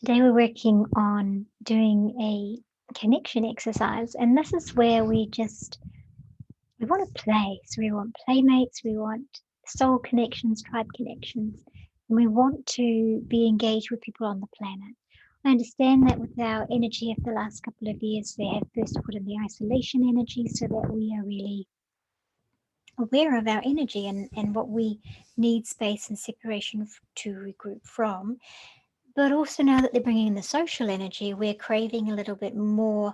Today we're working on doing a connection exercise, and this is where we want to play. So we want playmates, we want soul connections, tribe connections, and we want to be engaged with people on the planet. I understand that with our energy of the last couple of years, they have first put in the isolation energy so that we are really aware of our energy and what we need space and separation to regroup from. But also now that they're bringing in the social energy, we're craving a little bit more,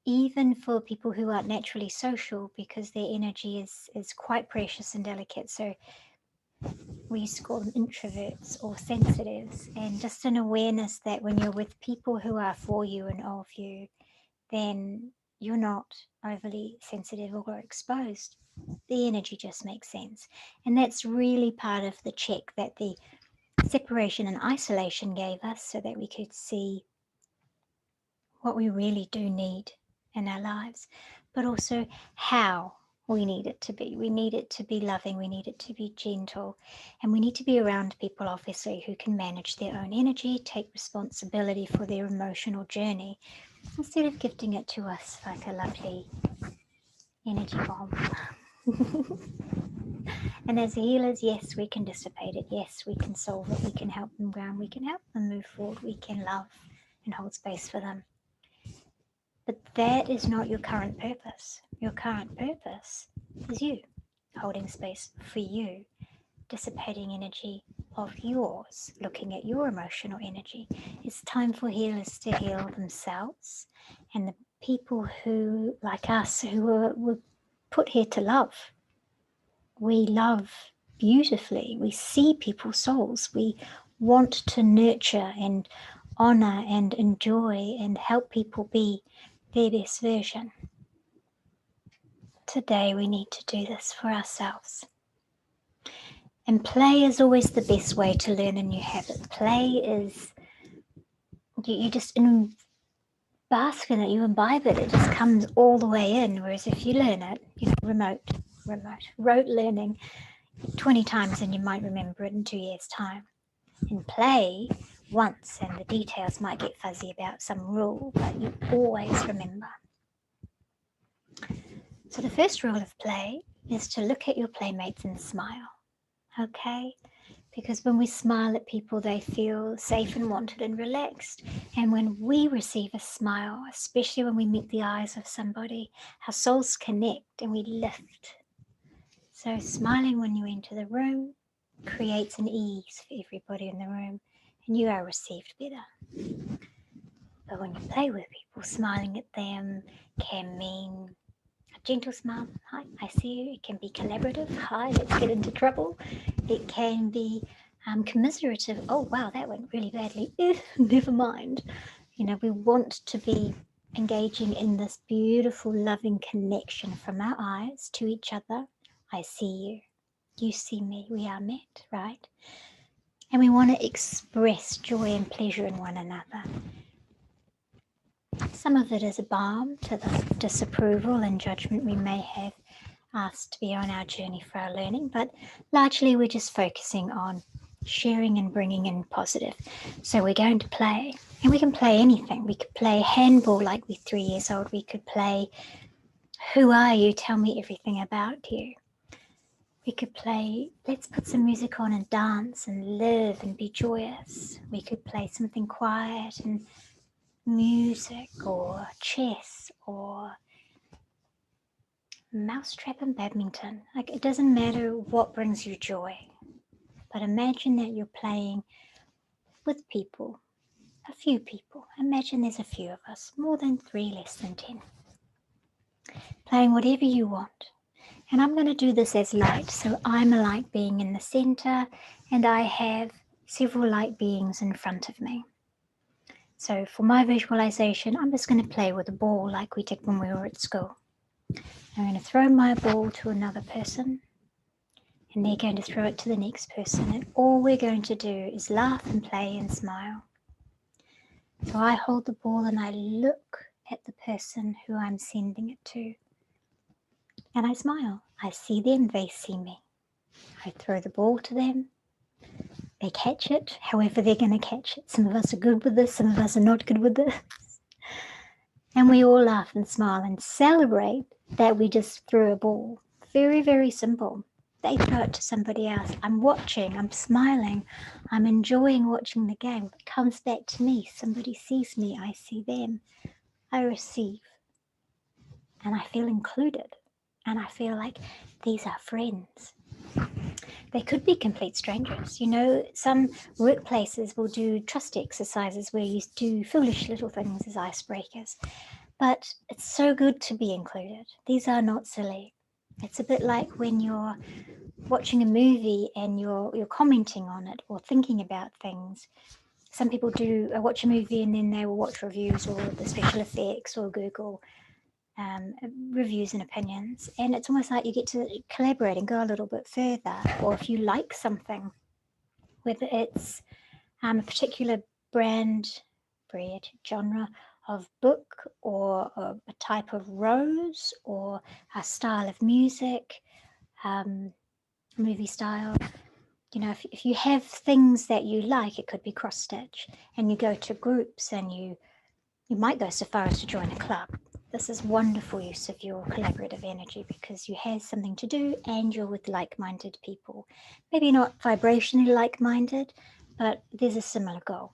even for people who aren't naturally social, because their energy is quite precious and delicate. So we used to call them introverts or sensitives, and just an awareness that when you're with people who are for you and of you, then you're not overly sensitive or exposed. The energy just makes sense. And that's really part of the check that the separation and isolation gave us, so that we could see what we really do need in our lives, but also how we need it to be. We need it to be loving, we need it to be gentle, and we need to be around people, obviously, who can manage their own energy, take responsibility for their emotional journey, instead of gifting it to us like a lovely energy bomb. And as healers, yes, we can dissipate it. Yes, we can solve it. We can help them ground. We can help them move forward. We can love and hold space for them. But that is not your current purpose. Your current purpose is you, holding space for you, dissipating energy of yours, looking at your emotional energy. It's time for healers to heal themselves and the people who, like us, who were put here to love. We love beautifully. We see people's souls. We want to nurture and honor and enjoy and help people be their best version. Today we need to do this for ourselves. And play is always the best way to learn a new habit. Play is, you just bask in it, you imbibe it, it just comes all the way in. Whereas if you learn it, rote learning 20 times and you might remember it in 2 years' time. And play once and the details might get fuzzy about some rule, but you always remember. So the first rule of play is to look at your playmates and smile, okay? Because when we smile at people, they feel safe and wanted and relaxed. And when we receive a smile, especially when we meet the eyes of somebody, our souls connect and we lift. So smiling when you enter the room creates an ease for everybody in the room, and you are received better. But when you play with people, smiling at them can mean a gentle smile. Hi, I see you. It can be collaborative. Hi, let's get into trouble. It can be commiserative. Oh, wow, that went really badly. Never mind. We want to be engaging in this beautiful, loving connection from our eyes to each other. I see you. You see me. We are met, right? And we want to express joy and pleasure in one another. Some of it is a balm to the disapproval and judgment we may have asked to be on our journey for our learning, but largely we're just focusing on sharing and bringing in positive. So we're going to play, and we can play anything. We could play handball like we're 3 years old. We could play who are you? Tell me everything about you. We could play let's put some music on and dance and live and be joyous. We could play something quiet and music or chess or mousetrap and badminton. Like, it doesn't matter what brings you joy, but imagine that you're playing with people, a few people. Imagine there's a few of us, more than 3, less than 10, playing whatever you want. And I'm going to do this as light, so I'm a light being in the center and I have several light beings in front of me. So for my visualization, I'm just going to play with a ball like we did when we were at school. I'm going to throw my ball to another person, and they're going to throw it to the next person, and all we're going to do is laugh and play and smile. So I hold the ball and I look at the person who I'm sending it to, and I smile. I see them, they see me. I throw the ball to them, They catch it however they're going to catch it. Some of us are good with this, some of us are not good with this. And we all laugh and smile and celebrate that we just threw a ball. Very, very simple. They throw it to somebody else. I'm watching, I'm smiling, I'm enjoying watching the game. It comes back to me. Somebody sees me, I see them. I receive. And I feel included. And I feel like these are friends. They could be complete strangers. You know, some workplaces will do trust exercises where you do foolish little things as icebreakers. But it's so good to be included. These are not silly. It's a bit like when you're watching a movie and you're commenting on it or thinking about things. Some people do watch a movie and then they will watch reviews or the special effects or Google reviews and opinions, and it's almost like you get to collaborate and go a little bit further. Or if you like something, whether it's a particular breed, genre of book, or a type of rose, or a style of music, movie style. You know, if you have things that you like, it could be cross stitch, and you go to groups and you might go so far as to join a club. This is wonderful use of your collaborative energy because you have something to do and you're with like-minded people. Maybe not vibrationally like-minded, but there's a similar goal.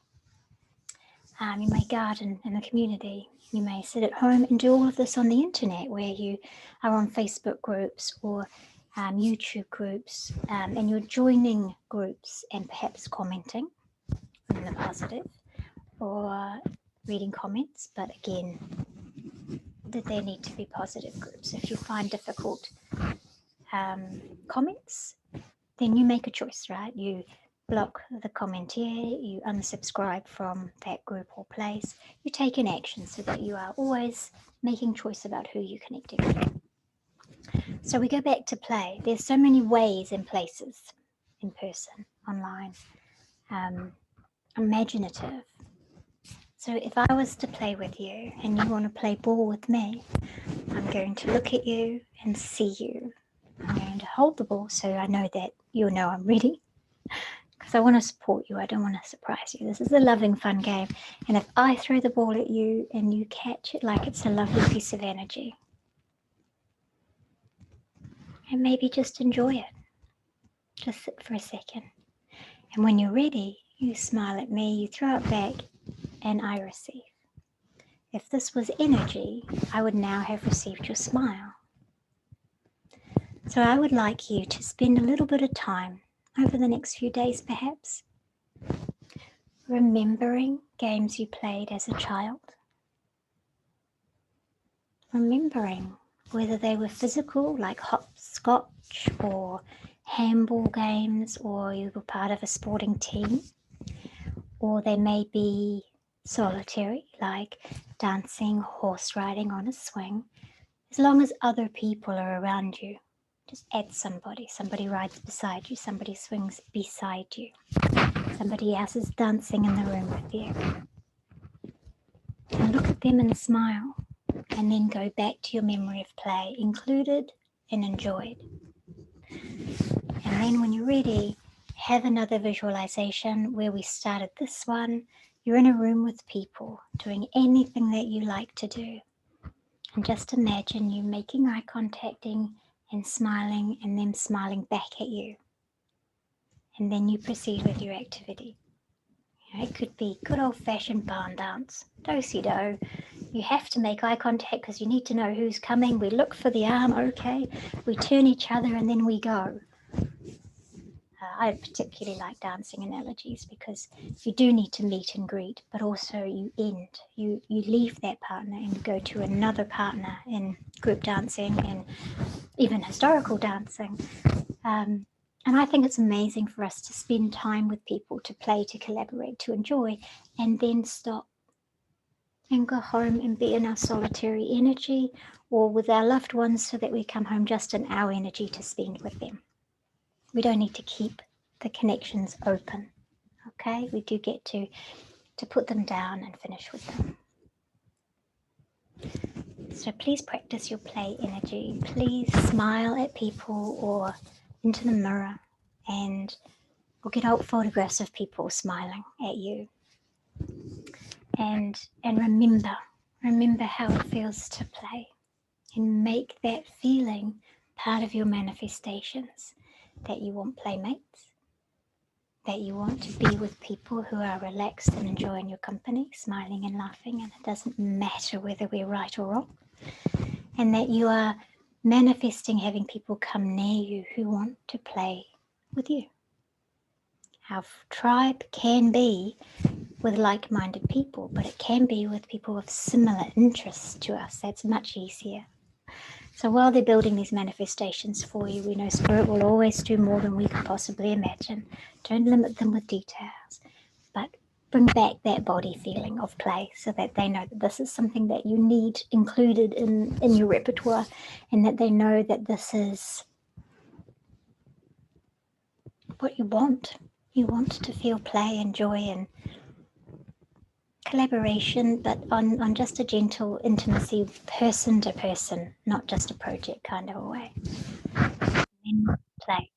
You may garden in the community. You may sit at home and do all of this on the internet, where you are on Facebook groups or YouTube groups, and you're joining groups and perhaps commenting in the positive or reading comments. But again, that they need to be positive groups. If you find difficult comments, then you make a choice, right? You block the commenter, you unsubscribe from that group or place, you take an action so that you are always making choice about who you connecting with. So we go back to play. There's so many ways and places, in person, online, imaginative. So if I was to play with you and you want to play ball with me, I'm going to look at you and see you. I'm going to hold the ball so I know that you'll know I'm ready, because I want to support you. I don't want to surprise you. This is a loving, fun game. And if I throw the ball at you and you catch it like it's a lovely piece of energy, and maybe just enjoy it. Just sit for a second. And when you're ready, you smile at me, you throw it back, and I receive. If this was energy, I would now have received your smile. So I would like you to spend a little bit of time over the next few days, perhaps, remembering games you played as a child. Remembering whether they were physical, like hopscotch or handball games, or you were part of a sporting team, or they may be solitary, like dancing, horse riding on a swing. As long as other people are around you, just add somebody. Somebody rides beside you, somebody swings beside you, somebody else is dancing in the room with you. And look at them and smile, and then go back to your memory of play, included and enjoyed. And then when you're ready, have another visualization where we started this one. You're in a room with people doing anything that you like to do. And just imagine you making eye contacting and smiling, and them smiling back at you. And then you proceed with your activity. It could be good old-fashioned barn dance, do-si-do. You have to make eye contact because you need to know who's coming. We look for the arm, okay. We turn each other and then we go. I particularly like dancing analogies because you do need to meet and greet, but also you end. You leave that partner and go to another partner in group dancing and even historical dancing. And I think it's amazing for us to spend time with people, to play, to collaborate, to enjoy, and then stop and go home and be in our solitary energy or with our loved ones so that we come home just in our energy to spend with them. We don't need to keep the connections open, okay? We do get to put them down and finish with them. So please practice your play energy. Please smile at people or into the mirror and or get old photographs of people smiling at you, and remember how it feels to play, and make that feeling part of your manifestations, that you want playmates, that you want to be with people who are relaxed and enjoying your company, smiling and laughing, and it doesn't matter whether we're right or wrong, and that you are manifesting having people come near you who want to play with you. Our tribe can be with like-minded people, but it can be with people with similar interests to us. That's much easier. So while they're building these manifestations for you, we know Spirit will always do more than we could possibly imagine. Don't limit them with details, but bring back that body feeling of play so that they know that this is something that you need included in your repertoire, and that they know that this is what you want. You want to feel play and joy and collaboration, but on just a gentle intimacy, person to person, not just a project kind of a way. And play.